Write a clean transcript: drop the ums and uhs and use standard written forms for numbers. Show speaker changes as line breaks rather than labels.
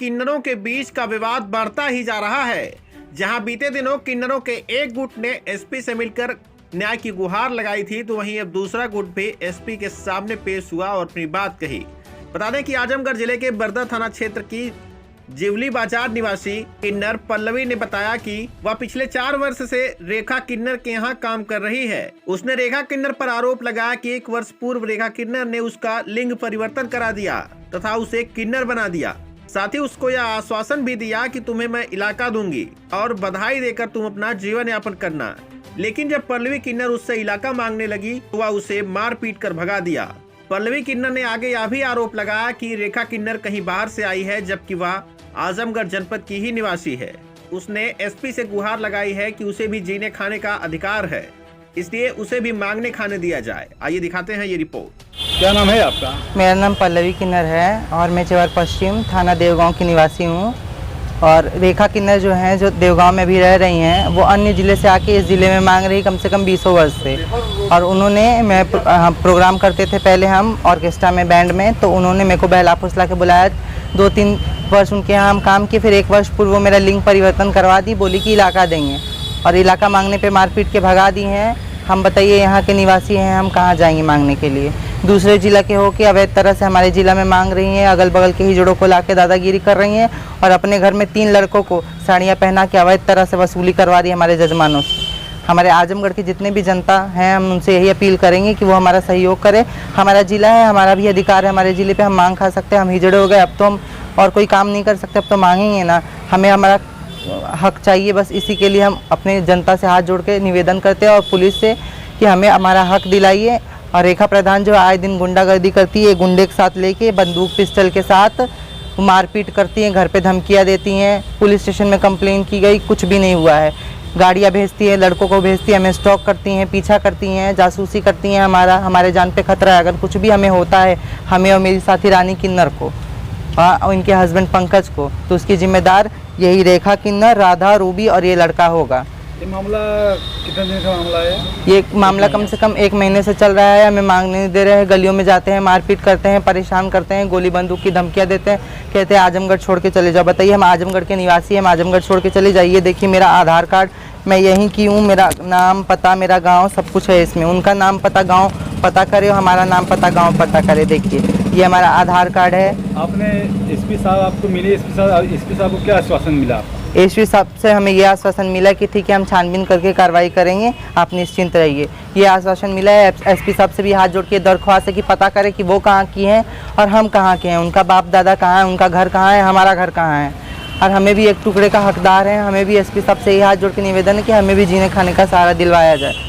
किन्नरों के बीच का विवाद बढ़ता ही जा रहा है। जहां बीते दिनों किन्नरों के एक गुट ने एसपी से मिलकर न्याय की गुहार लगाई थी, तो वहीं अब दूसरा गुट भी एसपी के सामने पेश हुआ और अपनी बात कही। बता दें कि आजमगढ़ जिले के बरदा थाना क्षेत्र की जिवली बाजार निवासी किन्नर पल्लवी ने बताया कि वह पिछले 4 वर्ष से रेखा किन्नर के यहाँ काम कर रही है। उसने रेखा किन्नर पर आरोप लगाया कि 1 वर्ष पूर्व रेखा किन्नर ने उसका लिंग परिवर्तन करा दिया तथा उसे किन्नर बना दिया। साथ ही उसको यह आश्वासन भी दिया कि तुम्हें मैं इलाका दूंगी और बधाई देकर तुम अपना जीवन यापन करना। लेकिन जब पल्लवी किन्नर उससे इलाका मांगने लगी तो वह उसे मार पीट कर भगा दिया। पल्लवी किन्नर ने आगे यह भी आरोप लगाया कि रेखा किन्नर कहीं बाहर से आई है, जबकि वह आजमगढ़ जनपद की ही निवासी है। उसने एसपी से गुहार लगाई है कि उसे भी जीने खाने का अधिकार है, इसलिए उसे भी मांगने खाने दिया जाए। आइए दिखाते हैं ये रिपोर्ट।
क्या नाम है आपका?
मेरा नाम पल्लवी किन्नर है और मैं चेवर पश्चिम थाना देवगांव की निवासी हूँ। और रेखा किन्नर जो हैं, जो देवगांव में भी रह रही हैं, वो अन्य ज़िले से आके इस ज़िले में मांग रही कम से कम 20 वर्ष से। और उन्होंने हम प्रोग्राम करते थे पहले हम ऑर्केस्ट्रा में, बैंड में, तो उन्होंने मेरे को बहला फुसला के बुलाया। 2-3 वर्ष उनके यहाँ हम काम किए। फिर 1 वर्ष पूर्व मेरा लिंग परिवर्तन करवा दी, बोली कि इलाका देंगे, और इलाका मांगने पे मारपीट के भगा दी हैं। हम बताइए, यहाँ के निवासी हैं, हम कहाँ जाएंगे मांगने के लिए? दूसरे जिला के होके अवैध तरह से हमारे जिला में मांग रही हैं। अगल बगल के हिजड़ों को लाके दादागिरी कर रही हैं और अपने घर में 3 लड़कों को साड़ियाँ पहना के अवैध तरह से वसूली करवा रही है हमारे जजमानों से। हमारे आजमगढ़ की जितने भी जनता हैं, हम उनसे यही अपील करेंगे कि वो हमारा सहयोग करें। हमारा जिला है, हमारा भी अधिकार है, हमारे ज़िले पे हम मांग खा सकते हैं। हम हिजड़े हो गए, अब तो हम और कोई काम नहीं कर सकते, अब तो मांगेंगे ना। हमें हमारा हक चाहिए, बस इसी के लिए हम अपने जनता से हाथ जोड़ के निवेदन करते हैं और पुलिस से कि हमें हमारा हक दिलाइए। और रेखा प्रधान जो आए दिन गुंडागर्दी करती है, गुंडे के साथ लेके बंदूक पिस्टल के साथ मारपीट करती हैं, घर पे धमकियाँ देती हैं। पुलिस स्टेशन में कंप्लेन की गई, कुछ भी नहीं हुआ है। गाड़ियाँ भेजती है, लड़कों को भेजती है, हमें स्टॉक करती हैं, पीछा करती हैं, जासूसी करती हैं। हमारे जान पे खतरा है। अगर कुछ भी हमें होता है, हमें और मेरी साथी रानी किन्नर को और इनके हस्बैंड पंकज को, तो उसकी जिम्मेदार यही रेखा किन्नर, राधा, रूबी और ये लड़का होगा।
ये मामला कितने दिन का मामला है?
ये मामला कम से कम 1 महीने से चल रहा है। हमें मांगने नहीं दे रहे हैं, गलियों में जाते हैं, मारपीट करते हैं, परेशान करते हैं, गोली बंदूक की धमकियां देते हैं, कहते हैं आजमगढ़ छोड़ के चले जाओ। बताइए, हम आजमगढ़ के निवासी हैं, हम आजमगढ़ छोड़ के चले जाइए? देखिए मेरा आधार कार्ड, मैं यहीं की हूँ, मेरा नाम पता, मेरा गाँव सब कुछ है इसमें। उनका नाम पता गाँव पता करे, हमारा नाम पता गाँव पता करे। देखिए ये हमारा आधार कार्ड है।
आपने एसपी साहब आपको मिले, एसपी साहब को क्या आश्वासन मिला आपका?
एसपी साहब से हमें ये आश्वासन मिला कि ठीक है, हम छानबीन करके कार्रवाई करेंगे, आप निश्चिंत रहिए। ये आश्वासन मिला है। एसपी साहब से भी हाथ जोड़ के दरख्वास्त है कि पता करें कि वो कहाँ की हैं और हम कहाँ के हैं, उनका बाप दादा कहाँ है, उनका घर कहाँ है, हमारा घर कहाँ है। और हमें भी एक टुकड़े का हकदार है। हमें भी एसपी साहब से ये हाथ जोड़ के निवेदन है कि हमें भी जीने खाने का सहारा दिलवाया जाए।